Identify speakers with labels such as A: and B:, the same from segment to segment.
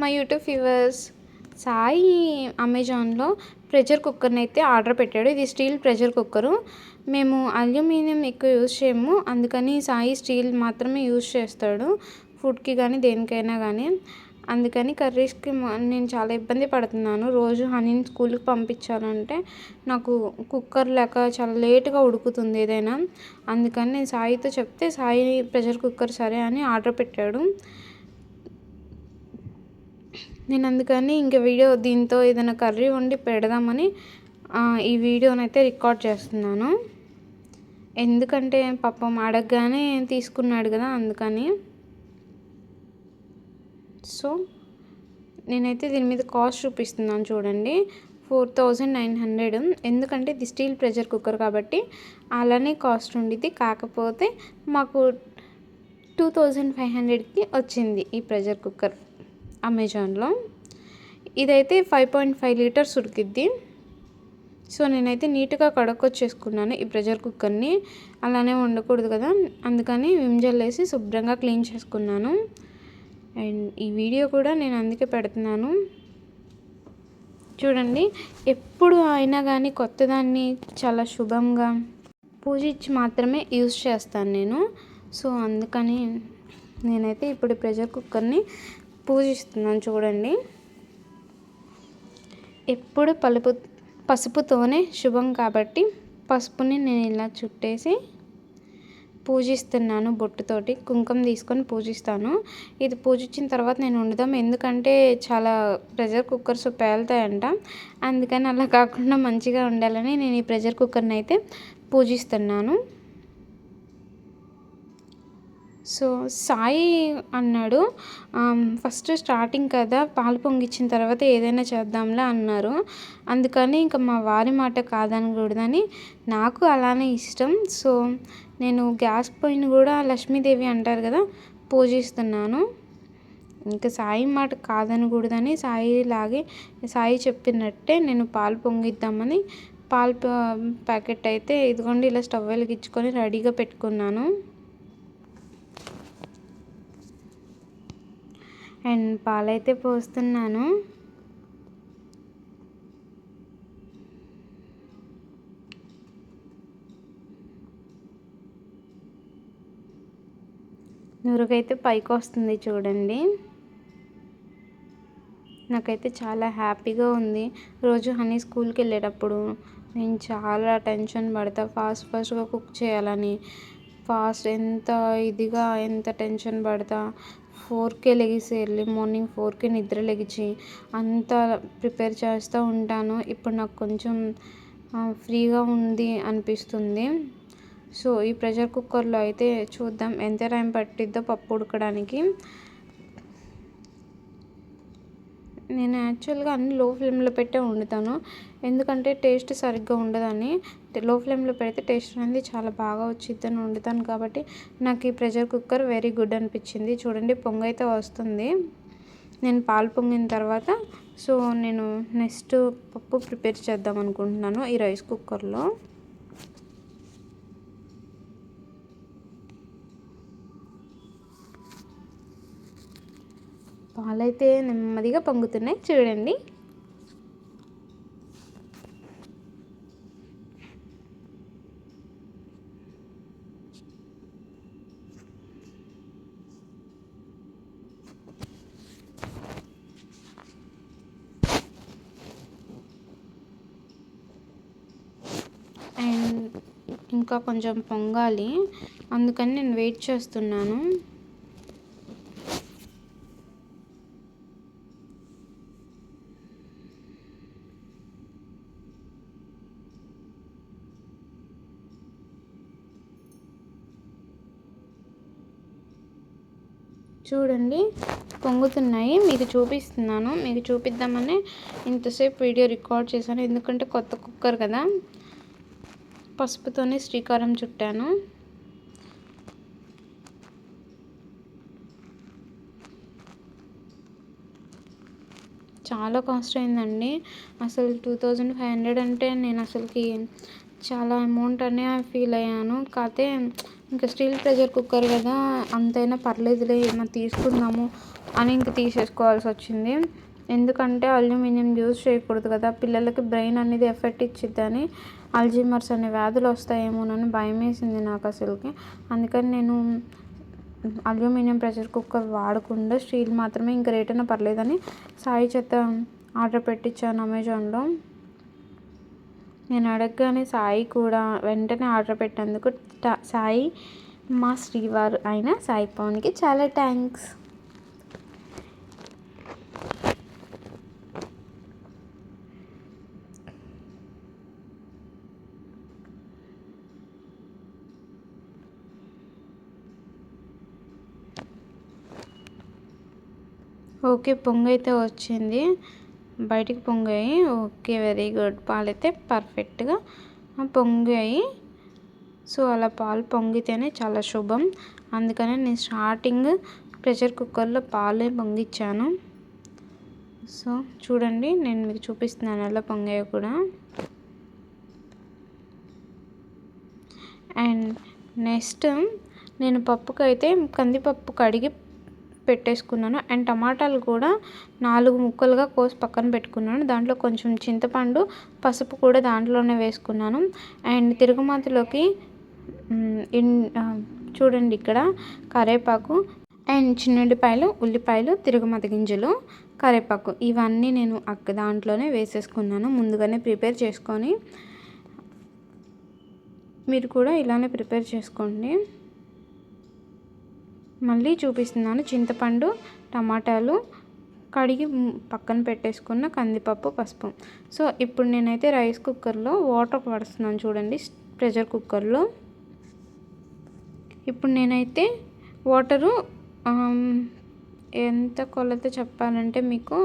A: మా YouTube viewers, Sai అమెజాన్లో pressure కుక్కర్ని అయితే ఆర్డర్ పెట్టాడు. ఇది స్టీల్ ప్రెషర్ కుక్కరు. మేము అల్యూమినియం ఎక్కువ యూజ్ చేయము, అందుకని సాయి స్టీల్ మాత్రమే యూజ్ చేస్తాడు ఫుడ్కి కానీ దేనికైనా కానీ. అందుకని కర్రీస్కి నేను చాలా ఇబ్బంది పడుతున్నాను. రోజు హనీని స్కూల్కి పంపించాలంటే నాకు కుక్కర్ లేక చాలా లేట్గా ఉడుకుతుంది ఏదైనా. అందుకని నేను సాయితో చెప్తే సాయి ప్రెషర్ కుక్కర్ సరే అని ఆర్డర్ పెట్టాడు. నేను అందుకని ఇంక వీడియో దీంతో ఏదైనా కర్రీ వండి పెడదామని ఈ వీడియోనైతే రికార్డ్ చేస్తున్నాను. ఎందుకంటే పాపం అడగగానే తీసుకున్నాడు కదా, అందుకని. సో నేనైతే దీని మీద కాస్ట్ చూపిస్తున్నాను చూడండి, 4900. ఎందుకంటే ఇది స్టీల్ ప్రెషర్ కుక్కర్ కాబట్టి అలానే కాస్ట్ ఉండిద్ది. కాకపోతే మాకు 2500కి వచ్చింది ఈ ప్రెషర్ కుక్కర్ అమెజాన్లో. ఇదైతే 5.5 లీటర్స్ ఉడికిద్ది. సో నేనైతే నీట్గా కడుక్కొచ్చేసుకున్నాను ఈ ప్రెషర్ కుక్కర్ని. అలానే ఉండకూడదు కదా, అందుకని విమ్ జెల్ వేసి శుభ్రంగా క్లీన్ చేసుకున్నాను. అండ్ ఈ వీడియో కూడా నేను అందుకే పెడుతున్నాను. చూడండి, ఎప్పుడు అయినా కానీ కొత్తదాన్ని చాలా శుభంగా పూజించి మాత్రమే యూజ్ చేస్తాను నేను. సో అందుకని నేనైతే ఇప్పుడు ప్రెషర్ కుక్కర్ని పూజిస్తున్నాను. చూడండి, ఎప్పుడు పసుపుతోనే శుభం కాబట్టి పసుపుని నేను ఇలా చుట్టేసి పూజిస్తున్నాను. బొట్టుతోటి కుంకుమ తీసుకొని పూజిస్తాను. ఇది పూజించిన తర్వాత నేను వండుదాం, ఎందుకంటే చాలా ప్రెషర్ కుక్కర్స్ పేలుతాయంట. అందుకని అలా కాకుండా మంచిగా ఉండాలని నేను ఈ ప్రెషర్ కుక్కర్ని అయితే పూజిస్తున్నాను. సో సాయి అన్నాడు, ఫస్ట్ స్టార్టింగ్ కదా, పాలు పొంగిచ్చిన తర్వాత ఏదైనా చేద్దాంలే అన్నారు. అందుకని ఇంకా మా వారి మాట కాదనకూడదని నాకు అలానే ఇష్టం. సో నేను గ్యాస్ పొయ్యిని కూడా లక్ష్మీదేవి అంటారు కదా, పూజిస్తున్నాను. ఇంకా సాయి మాట కాదనకూడదని సాయి చెప్పినట్టే నేను పాలు పొంగిద్దామని పాలు ప్యాకెట్ అయితే ఇదిగోండి ఇలా స్టవ్ వెలిగించుకొని రెడీగా పెట్టుకున్నాను. అండ్ పాలైతే పోస్తున్నాను. నురుగైతే పైకి వస్తుంది చూడండి. నాకైతే చాలా హ్యాపీగా ఉంది. రోజు హనీ స్కూల్కి వెళ్ళేటప్పుడు నేను చాలా టెన్షన్ పడతా, ఫాస్ట్గా కుక్ చేయాలని. ఎంత టెన్షన్ పడతా. 4కే లెగిసి ఎర్లీ మార్నింగ్ 4కే నిద్ర లెగిచి అంతా ప్రిపేర్ చేస్తూ ఉంటాను. ఇప్పుడు నాకు కొంచెం ఫ్రీగా ఉంది అనిపిస్తుంది. సో ఈ ప్రెషర్ కుక్కర్లో అయితే చూద్దాం ఎంత టైం పట్టిద్దో పప్పు ఉడకడానికి. నేను యాక్చువల్గా అన్ని లో ఫ్లేమ్లో పెట్టే వండుతాను, ఎందుకంటే టేస్ట్ సరిగ్గా ఉండదని. లో ఫ్లేమ్లో పెడితే టేస్ట్ అనేది చాలా బాగా వచ్చిద్దని వండుతాను కాబట్టి నాకు ఈ ప్రెషర్ కుక్కర్ వెరీ గుడ్ అనిపించింది. చూడండి, పొంగు అయితే వస్తుంది. నేను పాలు పొంగిన తర్వాత సో నేను నెక్స్ట్ పప్పు ప్రిపేర్ చేద్దాం అనుకుంటున్నాను ఈ రైస్ కుక్కర్లో. పాలైతే నెమ్మదిగా పొంగుతున్నాయి చూడండి. అండ్ ఇంకా కొంచెం పొంగాలి, అందుకని నేను వెయిట్ చేస్తున్నాను. చూడండి, పొంగుతున్నాయి. మీకు చూపిస్తున్నాను, మీకు చూపిద్దామని ఇంతసేపు వీడియో రికార్డ్ చేశాను. ఎందుకంటే కొత్త కుక్కర్ కదా, పసుపుతోనే శ్రీకారం చుట్టాను. చాలా కాస్ట్ అయిందండి. అసలు 2500 అంటే నేను అసలుకి చాలా అమౌంట్ అనే ఫీల్ అయ్యాను. కాకపోతే ఇంకా స్టీల్ ప్రెషర్ కుక్కర్ కదా, అంతైనా పర్లేదులే, మనం తీసుకుందాము అని ఇంక తీసేసుకోవాల్సి వచ్చింది. ఎందుకంటే అల్యూమినియం యూజ్ చేయకూడదు కదా, పిల్లలకి బ్రెయిన్ అనేది ఎఫెక్ట్ ఇచ్చిద్దని, అల్జీమర్స్ అనే వ్యాధులు వస్తాయేమోనని భయం వేసింది నాకు అసలుకి. అందుకని నేను అల్యూమినియం ప్రెషర్ కుక్కర్ వాడకుండా స్టీల్ మాత్రమే, ఇంక రేట్ అయినా పర్లేదని సాయి చేత ఆర్డర్ పెట్టించాను అమెజాన్లో. నేను అడగగానే సాయి కూడా వెంటనే ఆర్డర్ పెట్టేందుకు సాయి మా శ్రీవారు అయిన సాయి పవన్కి చాలా థ్యాంక్స్. ఓకే, పొంగైతే వచ్చింది, బయటికి పొంగాయి. Okay, very good. పాలైతే పర్ఫెక్ట్గా పొంగాయి. సో అలా పాలు పొంగితేనే చాలా శుభం. అందుకనే నేను స్టార్టింగ్ ప్రెషర్ కుక్కర్లో పాలే పొంగిచ్చాను. సో చూడండి, నేను మీకు చూపిస్తున్నాను ఎలా పొంగాయో కూడా. అండ్ నెక్స్ట్ నేను పప్పుకైతే కందిపప్పు కడిగి పెట్టేసుకున్నాను. అండ్ టమాటాలు కూడా 4 ముక్కలుగా కోసి పక్కన పెట్టుకున్నాను. దాంట్లో కొంచెం చింతపండు, పసుపు కూడా దాంట్లోనే వేసుకున్నాను. అండ్ తిరుగుమాతలోకి చూడండి ఇక్కడ కరివేపాకు అండ్ చిన్నుల్లిపాయలు, ఉల్లిపాయలు, తిరుగుమాత గింజలు, కరివేపాకు ఇవన్నీ నేను దాంట్లోనే వేసేసుకున్నాను. ముందుగానే ప్రిపేర్ చేసుకొని మీరు కూడా ఇలానే ప్రిపేర్ చేసుకోండి. మళ్ళీ చూపిస్తున్నాను. చింతపండు, టమాటాలు, కడిగి పక్కన పెట్టేసుకున్న కందిపప్పు, పసుపు. సో ఇప్పుడు నేనైతే రైస్ కుక్కర్లో వాటర్ పడుతున్నాను చూడండి, ప్రెషర్ కుక్కర్లో. ఇప్పుడు నేనైతే వాటరు ఎంత కొలత చెప్పాలంటే మీకు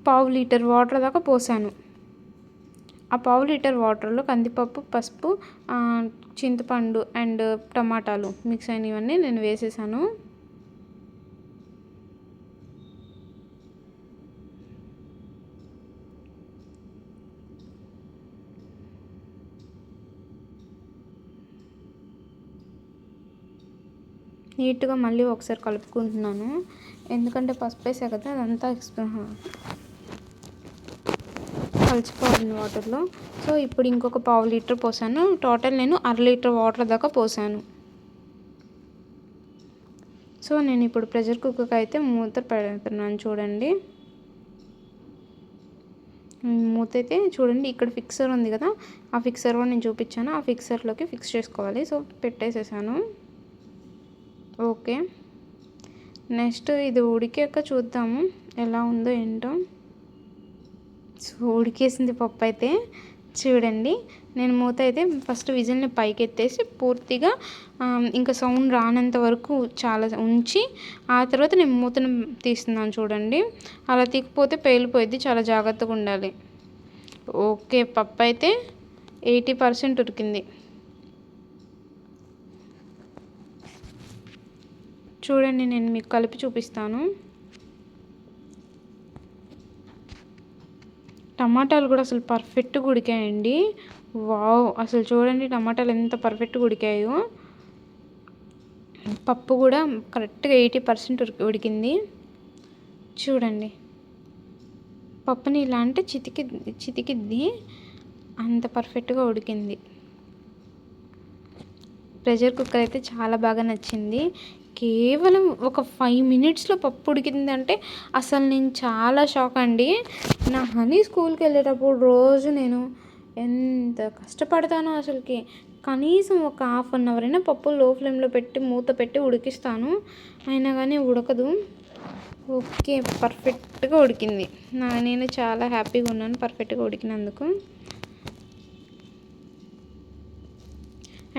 A: పావు లీటర్ వాటర్ దాకా పోసాను. ఆ పావు లీటర్ వాటర్లో కందిపప్పు, పసుపు, చింతపండు అండ్ టమాటాలు మిక్స్ అయినవన్నీ నేను వేసేసాను. నీట్గా మళ్ళీ ఒకసారి కలుపుకుంటున్నాను, ఎందుకంటే పసుపు వేసా కదా, అదంతా కలిసిపోవాలి వాటర్లో. సో ఇప్పుడు ఇంకొక పావు లీటర్ పోసాను. టోటల్ నేను 1/2 లీటర్ వాటర్ దాకా పోసాను. సో నేను ఇప్పుడు ప్రెషర్ కుక్కర్కి అయితే మూత పెడుతున్నాను చూడండి. మూత అయితే చూడండి, ఇక్కడ ఫిక్సర్ ఉంది కదా, ఆ ఫిక్సర్ కూడా నేను చూపించాను. ఆ ఫిక్సర్లోకి ఫిక్స్ చేసుకోవాలి. సో పెట్టేసేసాను. ఓకే, నెక్స్ట్ ఇది ఉడికాక చూద్దాము ఎలా ఉందో ఏంటో. సో ఉడికేసింది పప్పు అయితే చూడండి. నేను మూత అయితే ఫస్ట్ విజిల్ని పైకి ఎత్తేసి పూర్తిగా ఇంకా సౌండ్ రానంత వరకు చాలా ఉంచి ఆ తర్వాత నేను మూతను తీస్తున్నాను చూడండి. అలా తీకపోతే పేలిపోయింది, చాలా జాగ్రత్తగా ఉండాలి. ఓకే, పప్పు అయితే 80% ఉడికింది చూడండి. నేను మీకు కలిపి చూపిస్తాను. టమాటాలు కూడా అసలు పర్ఫెక్ట్గా ఉడికాయండి. వావ్, అసలు చూడండి టమాటాలు ఎంత పర్ఫెక్ట్గా ఉడికాయో. పప్పు కూడా కరెక్ట్గా 80% ఉడికింది చూడండి. పప్పుని ఇలా అంటే చితికిద్ది, అంత పర్ఫెక్ట్గా ఉడికింది. ప్రెషర్ కుక్కర్ అయితే చాలా బాగా నచ్చింది. కేవలం ఒక 5 మినిట్స్లో పప్పు ఉడికిందంటే అసలు నేను చాలా షాక్ అండి. నా హనీ స్కూల్కి వెళ్ళేటప్పుడు రోజు నేను ఎంత కష్టపడతానో అసలుకి. కనీసం ఒక 1/2 అవర్ అయినా పప్పు లో ఫ్లేమ్లో పెట్టి మూత పెట్టి ఉడికిస్తాను, అయినా కానీ ఉడకదు. ఓకే, పర్ఫెక్ట్గా ఉడికింది. నేను చాలా హ్యాపీగా ఉన్నాను పర్ఫెక్ట్గా ఉడికినందుకు.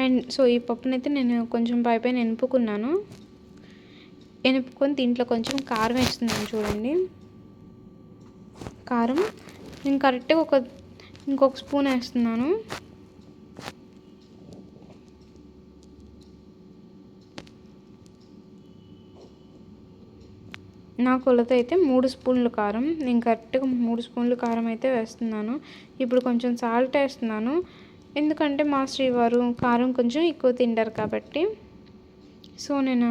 A: అండ్ సో ఈ పప్పునైతే నేను కొంచెం పైన ఎనుపుకున్నాను. ఎనుపుకొని దీంట్లో కొంచెం కారం వేస్తున్నాను చూడండి. కారం నేను కరెక్ట్గా ఇంకొక స్పూన్ వేస్తున్నాను. నా కొలత అయితే 3 స్పూన్లు కారం, నేను కరెక్ట్గా 3 స్పూన్లు కారం అయితే వేస్తున్నాను. ఇప్పుడు కొంచెం సాల్ట్ వేస్తున్నాను, ఎందుకంటే మా శ్రీవారు కారం కొంచెం ఎక్కువ తింటారు కాబట్టి. సో నేను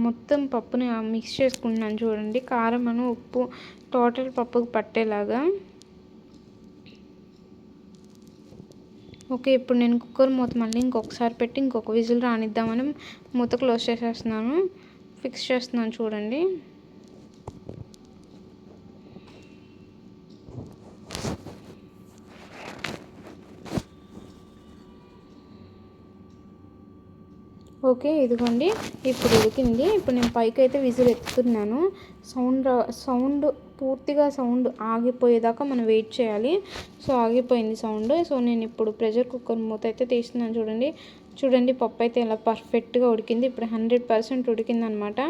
A: మొత్తం పప్పుని మిక్స్ చేసుకుంటున్నాను చూడండి. కారం ఉప్పు టోటల్ పప్పుకు పట్టేలాగా. ఓకే, ఇప్పుడు నేను కుక్కర్ మూత మళ్ళీ ఇంకొకసారి పెట్టి ఇంకొక విజిల్ రానిద్దామని మూత క్లోజ్ చేసేస్తున్నాను. ఫిక్స్ చేస్తున్నాను చూడండి. ఓకే, ఇదిగోండి ఇప్పుడు ఉడికింది. ఇప్పుడు నేను పైకి అయితే విజిల్ ఎత్తుతున్నాను. సౌండ్ పూర్తిగా సౌండ్ ఆగిపోయేదాకా మనం వెయిట్ చేయాలి. సో ఆగిపోయింది సౌండ్. సో నేను ఇప్పుడు ప్రెషర్ కుక్కర్ మూత అయితే తీస్తున్నాను చూడండి పప్పు అయితే ఇలా పర్ఫెక్ట్గా ఉడికింది. ఇప్పుడు 100% ఉడికింది అనమాట.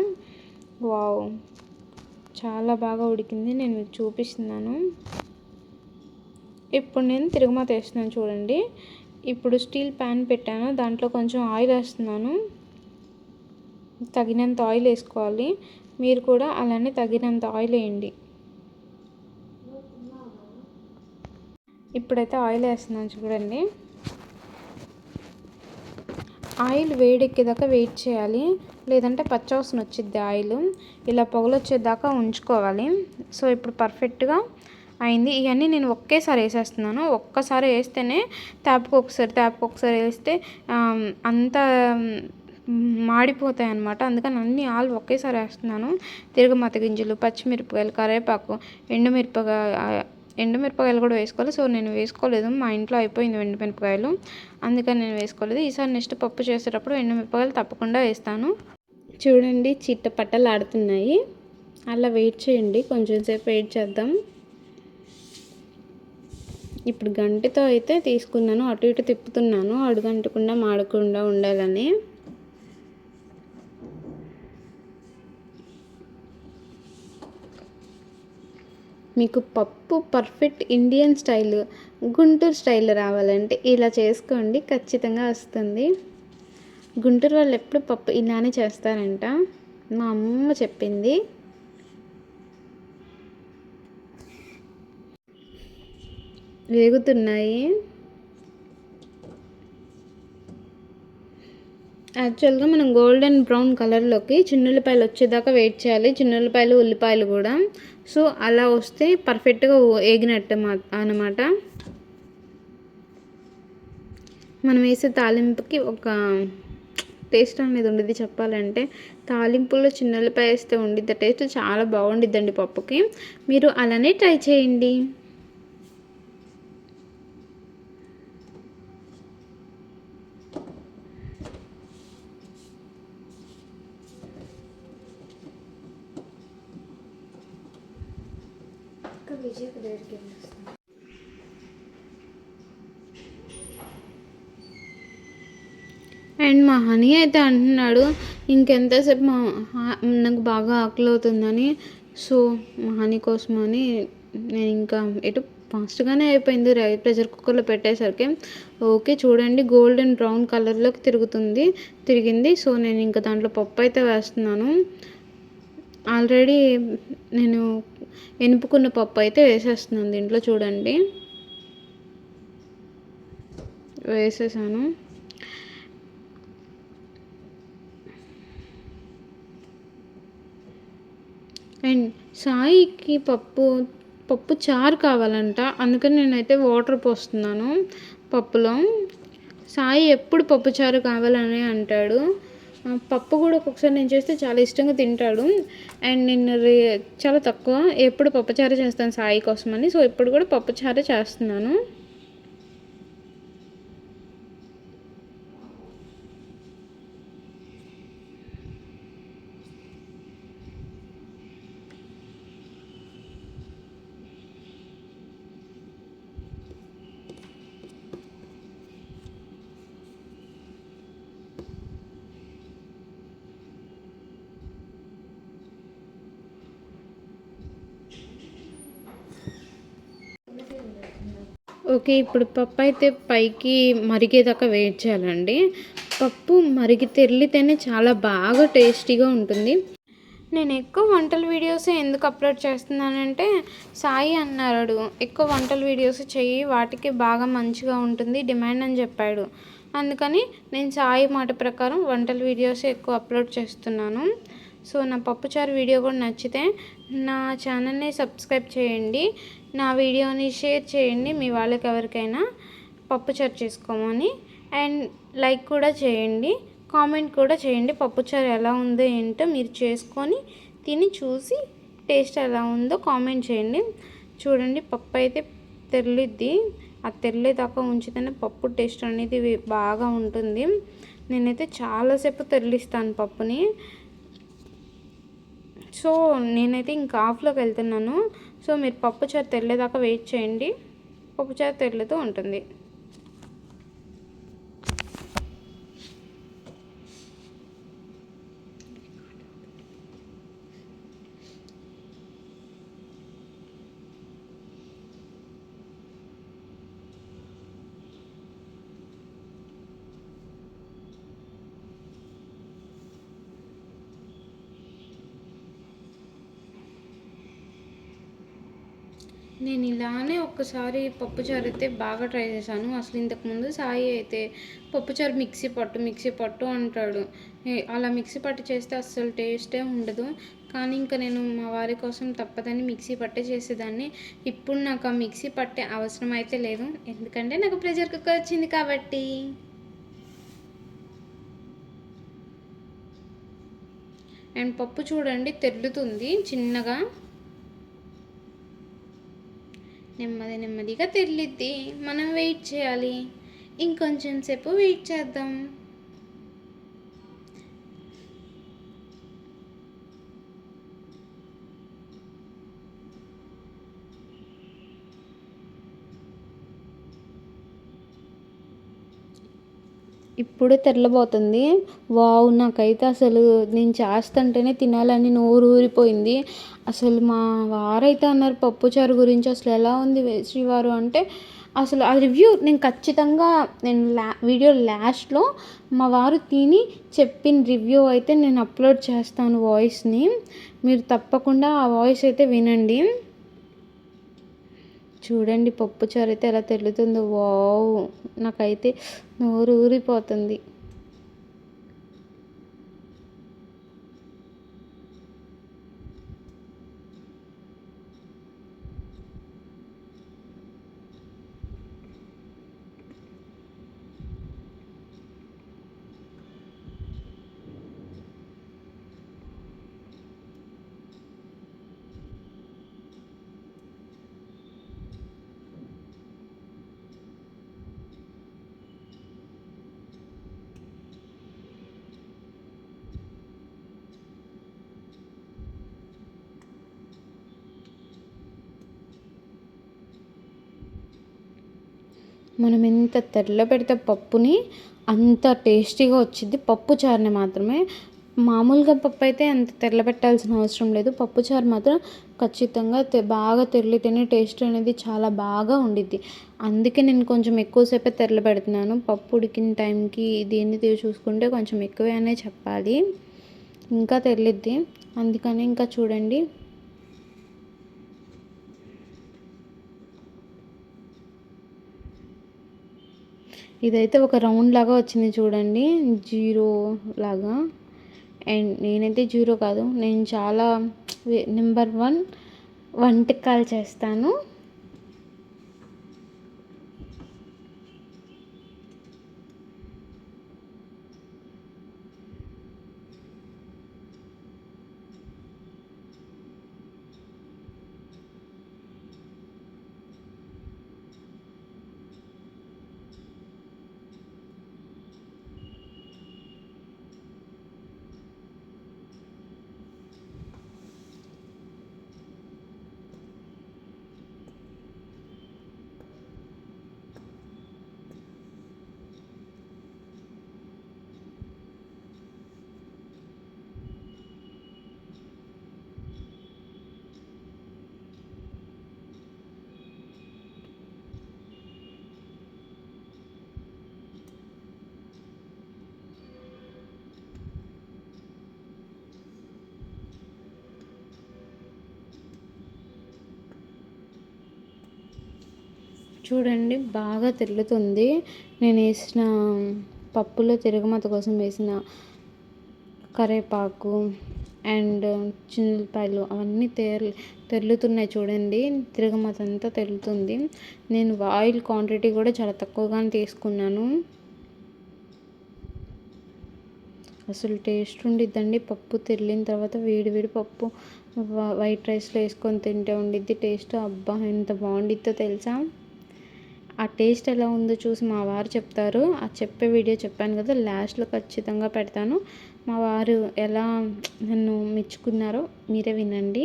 A: వావ్, చాలా బాగా ఉడికింది. నేను మీకు చూపిస్తున్నాను. ఇప్పుడు నేను తిరగమాత వేస్తున్నాను చూడండి. ఇప్పుడు స్టీల్ ప్యాన్ పెట్టాను, దాంట్లో కొంచెం ఆయిల్ వేస్తున్నాను. తగినంత ఆయిల్ వేసుకోవాలి. మీరు కూడా అలానే తగినంత ఆయిల్ వేయండి. ఇప్పుడైతే ఆయిల్ వేస్తున్నాను చూడండి. ఆయిల్ వేడెక్కేదాకా వెయిట్ చేయాలి, లేదంటే పచ్చవాసన వచ్చిద్ది. ఆయిల్ ఇలా పొగలు వచ్చేదాకా ఉంచుకోవాలి. సో ఇప్పుడు పర్ఫెక్ట్గా అయింది. ఇవన్నీ నేను ఒకేసారి వేసేస్తున్నాను. ఒక్కసారి వేస్తేనే ఒకసారి వేస్తే అంత మాడిపోతాయి అన్నమాట. అందుకని అన్ని ఆలు ఒకేసారి వేస్తున్నాను. తిరగమాత గింజలు, పచ్చిమిరపకాయలు, కరివేపాకు, ఎండుమిరపకాయలు కూడా వేసుకోవాలి. సో నేను వేసుకోలేదు, మా ఇంట్లో అయిపోయింది ఎండుమిరపకాయలు, అందుకని నేను వేసుకోలేదు. ఈసారి నెక్స్ట్ పప్పు చేసేటప్పుడు ఎండుమిరపకాయలు తప్పకుండా వేస్తాను. చూడండి చిట్టపట్టలు ఆడుతున్నాయి. అలా వెయిట్ చేయండి, కొంచెం సేపు వెయిట్ చేద్దాం. ఇప్పుడు గంటతో అయితే తీసుకున్నాను, అటు ఇటు తిప్పుతున్నాను అడుగంటకుండా మాడకుండా ఉండాలని. మీకు పప్పు perfect Indian style, Guntur style రావాలంటే ఇలా చేసుకోండి, ఖచ్చితంగా వస్తుంది. గుంటూరు వాళ్ళు ఎప్పుడు పప్పు ఇలానే చేస్తారంట, మా అమ్మ చెప్పింది. వేగుతున్నాయి. యాక్చువల్గా మనం గోల్డెన్ బ్రౌన్ కలర్లోకి చిన్నుల్లిపాయలు వచ్చేదాకా వెయిట్ చేయాలి. చిన్నుల్లిపాయలు, ఉల్లిపాయలు కూడా. సో అలా వస్తే పర్ఫెక్ట్గా వేగినట్టు అన్నమాట. మనం వేసే తాలింపుకి ఒక టేస్ట్ అనేది ఉండేది. చెప్పాలంటే తాలింపులో చిన్నుల్లిపాయ వేస్తే ఉండిద్ది టేస్ట్, చాలా బాగుండిద్దండి పప్పుకి. మీరు అలానే ట్రై చేయండి. అండ్ మా హనీ అయితే అంటున్నాడు ఇంకెంతసేపు నాకు బాగా ఆకలి అవుతుందని. సో మా హనీ కోసమని నేను ఇంకా ఎటు ఫాస్ట్గానే అయిపోయింది ప్రెషర్ కుక్కర్లో పెట్టేసరికి. ఓకే చూడండి గోల్డెన్ బ్రౌన్ కలర్లోకి తిరిగింది. సో నేను ఇంకా దాంట్లో పప్పు అయితే వేస్తున్నాను. ఆల్రెడీ నేను ఎనుపుకున్న పప్పు అయితే వేసేస్తున్నాను దీంట్లో చూడండి, వేసేసాను. అండ్ సాయికి పప్పు చారు కావాలంట, అందుకని నేనైతే వాటర్ పోస్తున్నాను పప్పులో. సాయి ఎప్పుడు పప్పు చారు కావాలని అంటాడు. పప్పు కూడా ఒక్కొక్కసారి నేను చేస్తే చాలా ఇష్టంగా తింటాడు. అండ్ నేను చాలా తక్కువ ఎప్పుడు పప్పుచారు చేస్తాను సాయి కోసమని. సో ఇప్పుడు కూడా పప్పుచారు చేస్తున్నాను. ఓకే, ఇప్పుడు పప్పు అయితే పైకి మరిగేదాకా వెయిట్ చేయాలండి. పప్పు తెరిలితేనే చాలా బాగా టేస్టీగా ఉంటుంది. నేను ఎక్కువ వంటల వీడియోస్ ఎందుకు అప్లోడ్ చేస్తున్నానంటే సాయి అన్నాడు ఎక్కువ వంటల వీడియోస్ చెయ్యి, వాటికి బాగా మంచిగా ఉంటుంది డిమాండ్ అని చెప్పాడు. అందుకని నేను సాయి మాట ప్రకారం వంటల వీడియోస్ ఎక్కువ అప్లోడ్ చేస్తున్నాను. సో నా పప్పుచారు వీడియో కూడా నచ్చితే నా ఛానల్ని సబ్స్క్రైబ్ చేయండి, నా వీడియోని షేర్ చేయండి మీ వాళ్ళకి ఎవరికైనా పప్పుచారు చేసుకోమని. అండ్ లైక్ కూడా చేయండి, కామెంట్ కూడా చేయండి పప్పుచారు ఎలా ఉందో ఏంటో మీరు చేసుకొని తిని చూసి టేస్ట్ ఎలా ఉందో కామెంట్ చేయండి. చూడండి పప్పు అయితే తెరలిద్ది, ఆ తెరలేదాకా ఉంచితేనే పప్పు టేస్ట్ అనేది బాగా ఉంటుంది. నేనైతే చాలాసేపు తెరలిస్తాను పప్పుని. సో నేనైతే ఇంకా ఆఫ్లోకి వెళ్తున్నాను. సో మీరు పప్పుచారు తెరలేదాకా వెయిట్ చేయండి, పప్పుచారు తెరలుతూ ఉంటుంది. నేను ఇలానే ఒక్కసారి పప్పుచారు అయితే బాగా ట్రై చేశాను. అసలు ఇంతకుముందు సాయి అయితే పప్పుచారు మిక్సీ పట్టు అంటాడు. అలా మిక్సీ పట్టి చేస్తే అస్సలు టేస్టే ఉండదు. కానీ ఇంకా నేను మా వారి కోసం తప్పదని మిక్సీ పట్టే చేసేదాన్ని. ఇప్పుడు నాకు ఆ మిక్సీ పట్టే అవసరం అయితే లేదు, ఎందుకంటే నాకు ప్రెషర్ కుక్కర్ వచ్చింది కాబట్టి. అండ్ పప్పు చూడండి తెరులుతుంది చిన్నగా, నెమ్మదిగా తెరిలిద్ది. మనం వెయిట్ చేయాలి, ఇంకొంచెం సేపు వెయిట్ చేద్దాం. ఇప్పుడు తెరలబోతుంది. వావ్! నాకైతే అసలు నేను చేస్తుంటేనే తినాలని నోరు ఊరిపోయింది. అసలు మా వారైతే అన్నారు పప్పుచారు గురించి అసలు ఎలా ఉంది శ్రీవారు అంటే, అసలు ఆ రివ్యూ నేను ఖచ్చితంగా వీడియో లాస్ట్లో మా వారు తిని చెప్పిన రివ్యూ అయితే నేను అప్లోడ్ చేస్తాను వాయిస్ని. మీరు తప్పకుండా ఆ వాయిస్ అయితే వినండి. చూడండి పప్పుచారు అయితే ఎలా తెరులుతుందో. వావ్! నాకైతే నోరు ఊరిపోతుంది. మనం ఎంత తెరలో పెడితే పప్పుని అంత టేస్టీగా వచ్చింది పప్పు చారుని మాత్రమే. మామూలుగా పప్పు అయితే అంత తెరల పెట్టాల్సిన అవసరం లేదు, పప్పు చారు మాత్రం ఖచ్చితంగా బాగా తెరిలితేనే టేస్ట్ అనేది చాలా బాగా ఉండిద్ది. అందుకే నేను కొంచెం ఎక్కువసేపే తెరలు పెడుతున్నాను. పప్పు ఉడికిన టైంకి దీన్ని చూసుకుంటే కొంచెం ఎక్కువే అనే చెప్పాలి, ఇంకా తెరిలిద్ది. అందుకని ఇంకా చూడండి ఇదైతే ఒక రౌండ్ లాగా వచ్చింది చూడండి, జీరో లాగా. అండ్ నేనైతే జీరో కాదు, నేను చాలా నెంబర్ 1 వంటకాలు చేస్తాను. చూడండి బాగా తెల్లుతుంది. నేను వేసిన పప్పులో తిరగమాత కోసం వేసిన కరివేపాకు అండ్ చిన్నులపాయలు అవన్నీ తెరులుతున్నాయి చూడండి. తిరగమాత అంతా తెరులుతుంది. నేను ఆయిల్ క్వాంటిటీ కూడా చాలా తక్కువగానే తీసుకున్నాను. అసలు టేస్ట్ ఉండిద్దండి. పప్పు తెరిలిన తర్వాత వేడి వేడి పప్పు వైట్ రైస్లో వేసుకొని తింటే ఉండిద్ది టేస్ట్. అబ్బా ఎంత బాగుండిద్దో తెలుసా. ఆ టేస్ట్ ఎలా ఉందో చూసి మా వారు చెప్తారు. ఆ చెప్పే వీడియో చెప్పాను కదా, లాస్ట్లో ఖచ్చితంగా పెడతాను. మా వారు ఎలా నన్ను మెచ్చుకున్నారో మీరే వినండి.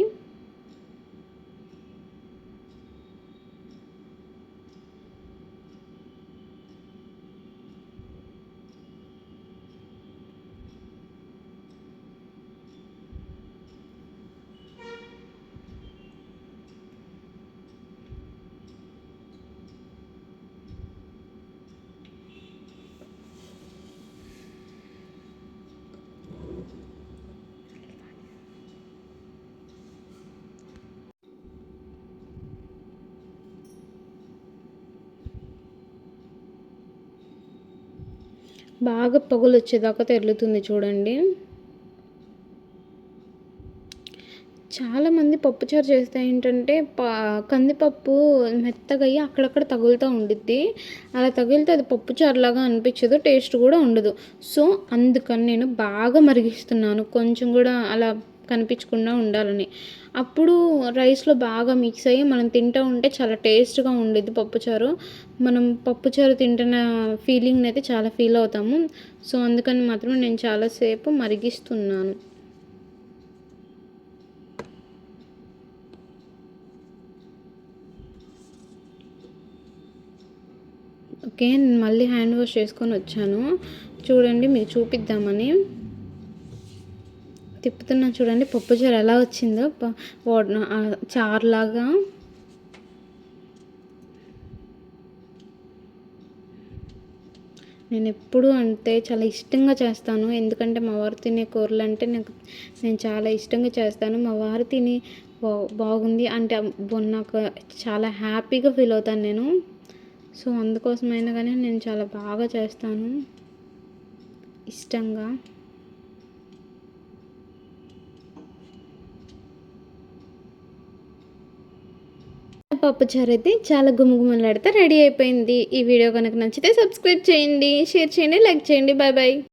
A: బాగా పొగలు వచ్చేదాకా తెరులుతుంది చూడండి. చాలామంది పప్పుచారు చేస్తే ఏంటంటే కందిపప్పు మెత్తగా అయ్యి అక్కడక్కడ తగులుతూ ఉండిద్ది. అలా తగిలితే అది పప్పుచారులాగా అనిపించదు, టేస్ట్ కూడా ఉండదు. సో అందుకని నేను బాగా మరిగిస్తున్నాను, కొంచెం కూడా అలా కనిపించకుండా ఉండాలని. అప్పుడు రైస్లో బాగా మిక్స్ అయ్యి మనం తింటూ ఉంటే చాలా టేస్ట్గా ఉండిద్ది పప్పుచారు. మనం పప్పుచారు తింటున్న ఫీలింగ్ని అయితే చాలా ఫీల్ అవుతాము. సో అందుకని మాత్రం నేను చాలాసేపు మరిగిస్తున్నాను. ఓకే, నేను మళ్ళీ హ్యాండ్ వాష్ చేసుకొని వచ్చాను. చూడండి మీకు చూపిద్దామని తిప్పుతున్నా. చూడండి పప్పుచారు ఎలా వచ్చిందో, చారులాగా. నేను ఎప్పుడూ అంతే చాలా ఇష్టంగా చేస్తాను. ఎందుకంటే మా వారు తినే కూరలు అంటే నేను చాలా ఇష్టంగా చేస్తాను. మా వారు తిని బాగుంది అంటే నాకు చాలా హ్యాపీగా ఫీల్ అవుతాను నేను. సో అందుకోసమైనా కానీ నేను చాలా బాగా చేస్తాను ఇష్టంగా. పప్పుచారు అయితే చాలా గుమగుమలాడితే రెడీ అయిపోయింది. ఈ వీడియో కనుక నచ్చితే సబ్స్క్రైబ్ చేయండి, షేర్ చేయండి, లైక్ చేయండి. Bye bye.